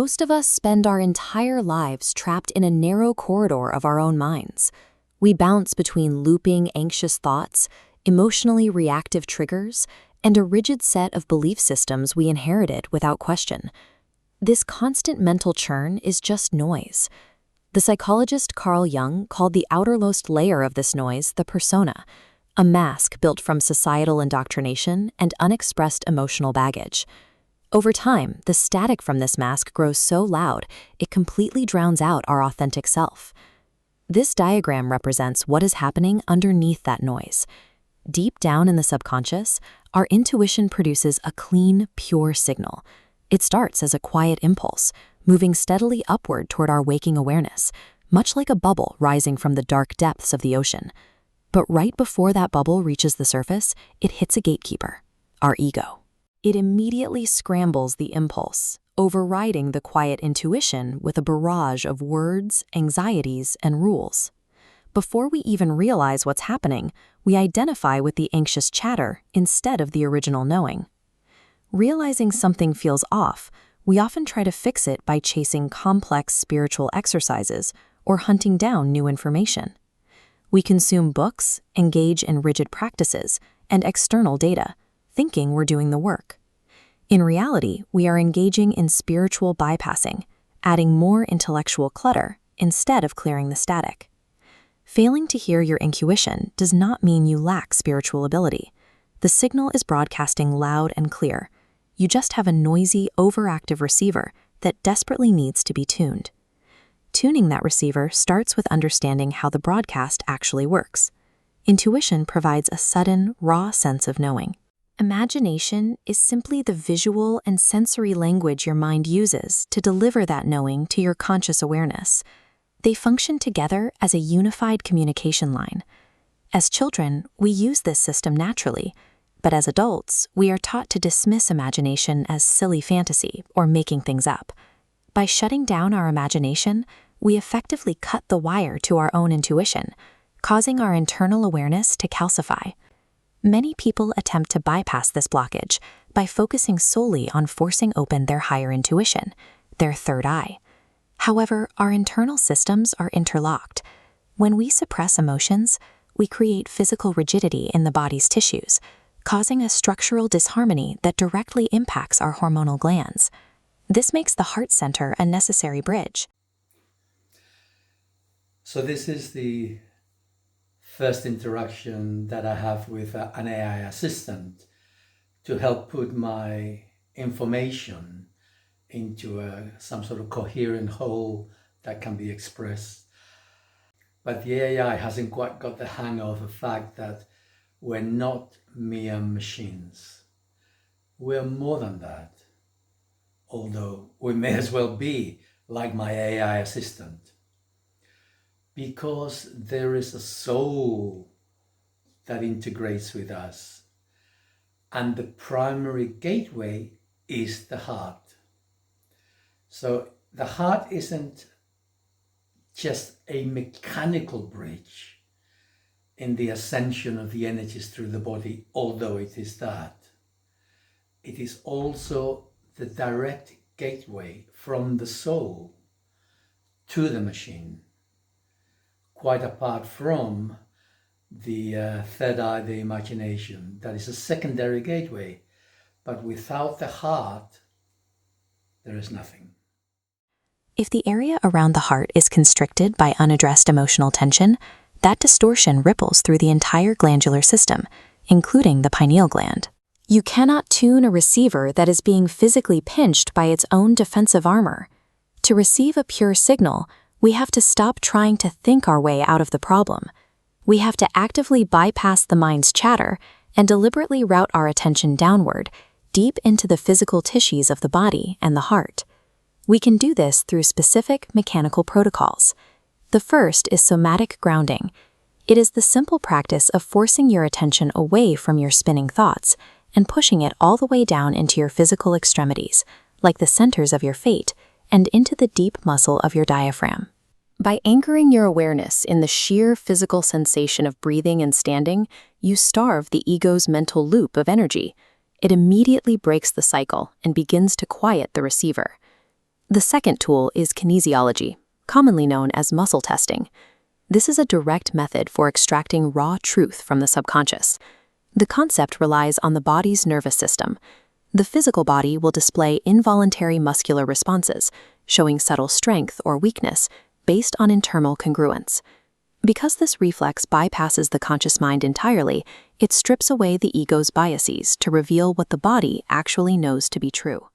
Most of us spend our entire lives trapped in a narrow corridor of our own minds. We bounce between looping, anxious thoughts, emotionally reactive triggers, and a rigid set of belief systems we inherited without question. This constant mental churn is just noise. The psychologist Carl Jung called the outermost layer of this noise the persona, a mask built from societal indoctrination and unexpressed emotional baggage. Over time, the static from this mask grows so loud it completely drowns out our authentic self. This diagram represents what is happening underneath that noise. Deep down in the subconscious, our intuition produces a clean, pure signal. It starts as a quiet impulse, moving steadily upward toward our waking awareness, much like a bubble rising from the dark depths of the ocean. But right before that bubble reaches the surface, it hits a gatekeeper, our ego. It immediately scrambles the impulse, overriding the quiet intuition with a barrage of words, anxieties, and rules. Before we even realize what's happening, we identify with the anxious chatter instead of the original knowing. Realizing something feels off, we often try to fix it by chasing complex spiritual exercises or hunting down new information. We consume books, engage in rigid practices, and external data, thinking we're doing the work. In reality, we are engaging in spiritual bypassing, adding more intellectual clutter instead of clearing the static. Failing to hear your intuition does not mean you lack spiritual ability. The signal is broadcasting loud and clear. You just have a noisy, overactive receiver that desperately needs to be tuned. Tuning that receiver starts with understanding how the broadcast actually works. Intuition provides a sudden, raw sense of knowing. Imagination is simply the visual and sensory language your mind uses to deliver that knowing to your conscious awareness. They function together as a unified communication line. As children, we use this system naturally, but as adults, we are taught to dismiss imagination as silly fantasy or making things up. By shutting down our imagination, we effectively cut the wire to our own intuition, causing our internal awareness to calcify. Many people attempt to bypass this blockage by focusing solely on forcing open their higher intuition, their third eye. However, our internal systems are interlocked. When we suppress emotions, we create physical rigidity in the body's tissues, causing a structural disharmony that directly impacts our hormonal glands. This makes the heart center a necessary bridge. So this is the first interaction that I have with an AI assistant to help put my information into some sort of coherent whole that can be expressed. But the AI hasn't quite got the hang of the fact that we're not mere machines. We're more than that, although we may as well be like my AI assistant. Because there is a soul that integrates with us. And the primary gateway is the heart. So the heart isn't just a mechanical bridge in the ascension of the energies through the body, although it is that. It is also the direct gateway from the soul to the machine. Quite apart from the third eye, the imagination, that is a secondary gateway. But without the heart, there is nothing. If the area around the heart is constricted by unaddressed emotional tension, that distortion ripples through the entire glandular system, including the pineal gland. You cannot tune a receiver that is being physically pinched by its own defensive armor. To receive a pure signal, we have to stop trying to think our way out of the problem. We have to actively bypass the mind's chatter and deliberately route our attention downward, deep into the physical tissues of the body and the heart. We can do this through specific mechanical protocols. The first is somatic grounding. It is the simple practice of forcing your attention away from your spinning thoughts and pushing it all the way down into your physical extremities, like the centers of your fate, and into the deep muscle of your diaphragm. By anchoring your awareness in the sheer physical sensation of breathing and standing, you starve the ego's mental loop of energy. It immediately breaks the cycle and begins to quiet the receiver. The second tool is kinesiology, commonly known as muscle testing. This is a direct method for extracting raw truth from the subconscious. The concept relies on the body's nervous system. The physical body will display involuntary muscular responses, showing subtle strength or weakness based on internal congruence. Because this reflex bypasses the conscious mind entirely, it strips away the ego's biases to reveal what the body actually knows to be true.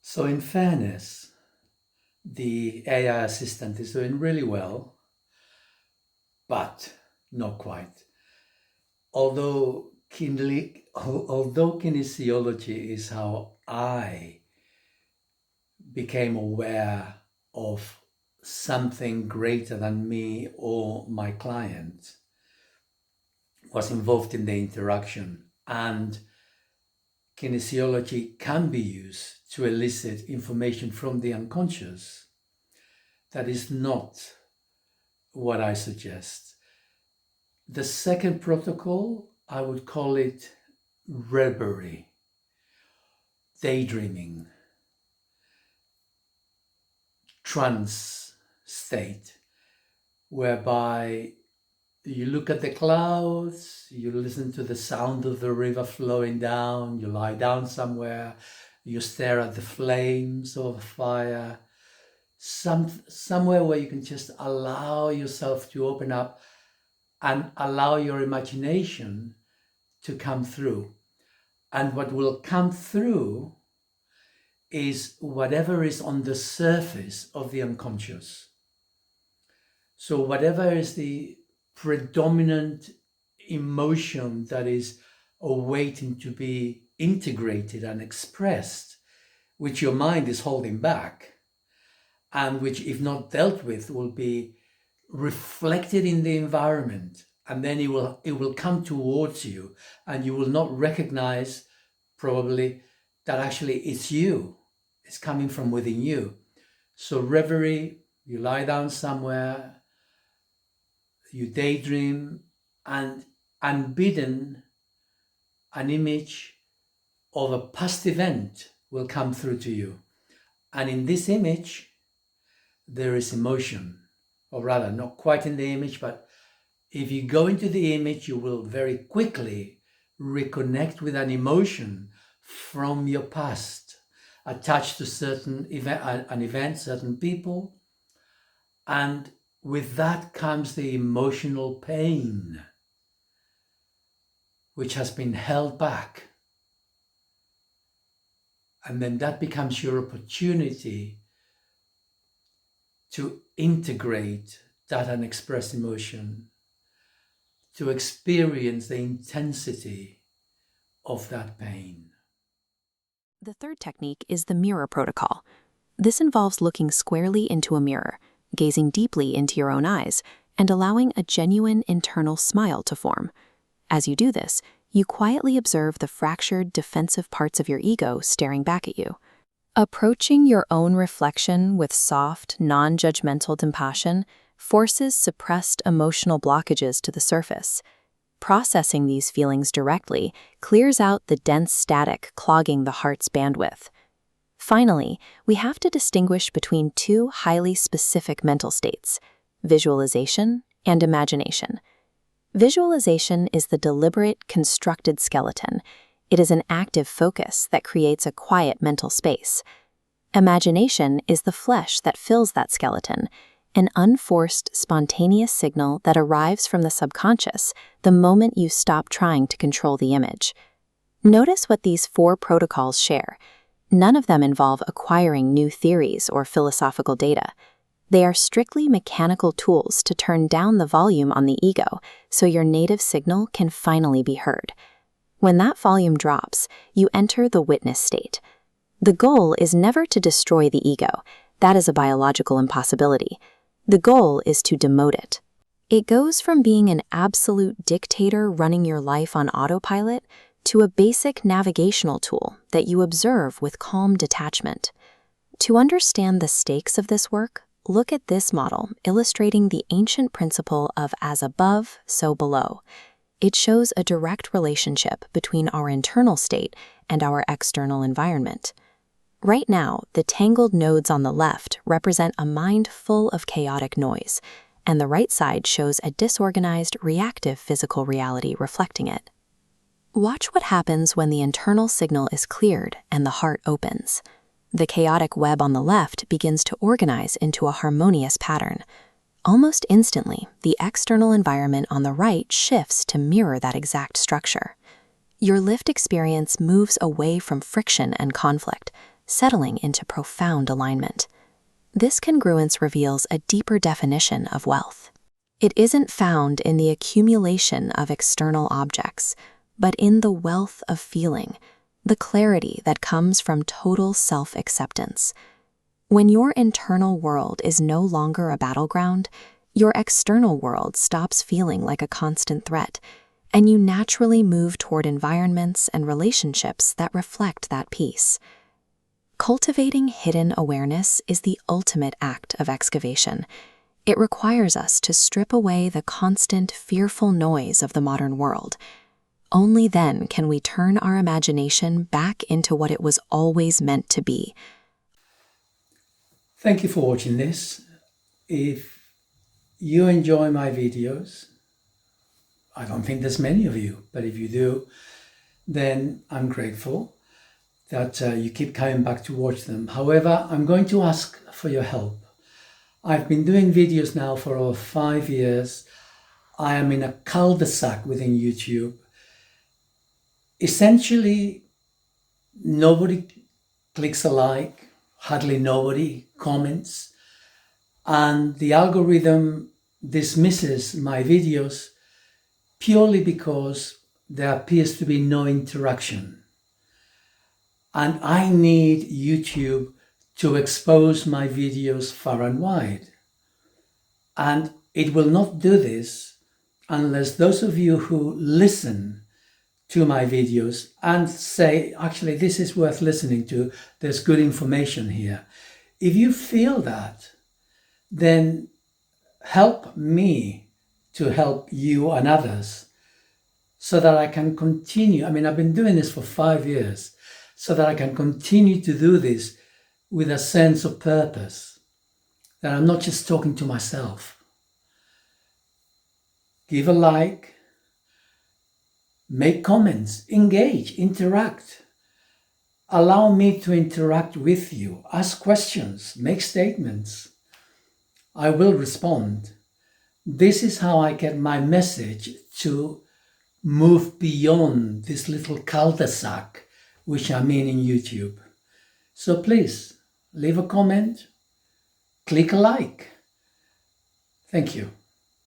So in fairness, the AI assistant is doing really well, but not quite. Although kinesiology is how I became aware of something greater than me or my client was involved in the interaction, and kinesiology can be used to elicit information from the unconscious. That is not what I suggest. The second protocol, I would call it reverie, daydreaming, trance state, whereby you look at the clouds, you listen to the sound of the river flowing down, you lie down somewhere, you stare at the flames of a fire, somewhere where you can just allow yourself to open up and allow your imagination to come through. And what will come through is whatever is on the surface of the unconscious. So whatever is the predominant emotion that is awaiting to be integrated and expressed, which your mind is holding back, and which, if not dealt with, will be reflected in the environment, and then it will come towards you, and you will not recognize probably that actually it's you. It's coming from within you. So reverie, you lie down somewhere, you daydream, and unbidden, an image of a past event will come through to you. And in this image, there is emotion, or rather, not quite in the image, but if you go into the image, you will very quickly reconnect with an emotion from your past, attached to an event, certain people, and with that comes the emotional pain, which has been held back. And then that becomes your opportunity to integrate that unexpressed emotion, to experience the intensity of that pain. The third technique is the mirror protocol. This involves looking squarely into a mirror, gazing deeply into your own eyes, and allowing a genuine internal smile to form. As you do this, you quietly observe the fractured, defensive parts of your ego staring back at you. Approaching your own reflection with soft, non-judgmental compassion forces suppressed emotional blockages to the surface. Processing these feelings directly clears out the dense static clogging the heart's bandwidth. Finally, we have to distinguish between two highly specific mental states: visualization and imagination. Visualization is the deliberate, constructed skeleton. It is an active focus that creates a quiet mental space. Imagination is the flesh that fills that skeleton, an unforced, spontaneous signal that arrives from the subconscious the moment you stop trying to control the image. Notice what these four protocols share. None of them involve acquiring new theories or philosophical data. They are strictly mechanical tools to turn down the volume on the ego so your native signal can finally be heard. When that volume drops, you enter the witness state. The goal is never to destroy the ego. That is a biological impossibility. The goal is to demote it. It goes from being an absolute dictator running your life on autopilot to a basic navigational tool that you observe with calm detachment. To understand the stakes of this work, look at this model illustrating the ancient principle of as above, so below. It shows a direct relationship between our internal state and our external environment. Right now, the tangled nodes on the left represent a mind full of chaotic noise, and the right side shows a disorganized, reactive physical reality reflecting it. Watch what happens when the internal signal is cleared and the heart opens. The chaotic web on the left begins to organize into a harmonious pattern. Almost instantly, the external environment on the right shifts to mirror that exact structure. Your lived experience moves away from friction and conflict, settling into profound alignment. This congruence reveals a deeper definition of wealth. It isn't found in the accumulation of external objects, but in the wealth of feeling, the clarity that comes from total self-acceptance. When your internal world is no longer a battleground, your external world stops feeling like a constant threat, and you naturally move toward environments and relationships that reflect that peace. Cultivating hidden awareness is the ultimate act of excavation. It requires us to strip away the constant, fearful noise of the modern world. Only then can we turn our imagination back into what it was always meant to be. Thank you for watching this. If you enjoy my videos, I don't think there's many of you, but if you do, then I'm grateful that you keep coming back to watch them. However, I'm going to ask for your help. I've been doing videos now for over 5 years. I am in a cul-de-sac within YouTube. Essentially, nobody clicks a like, hardly nobody comments, and the algorithm dismisses my videos purely because there appears to be no interaction. And I need YouTube to expose my videos far and wide. And it will not do this unless those of you who listen to my videos and say, actually, this is worth listening to, there's good information here. If you feel that, then help me to help you and others so that I can continue. I mean, I've been doing this for 5 years, so that I can continue to do this with a sense of purpose, that I'm not just talking to myself. Give a like, make comments, engage, interact. Allow me to interact with you, ask questions, make statements. I will respond. This is how I get my message to move beyond this little cul-de-sac which I'm in YouTube. So please, leave a comment, click a like. Thank you.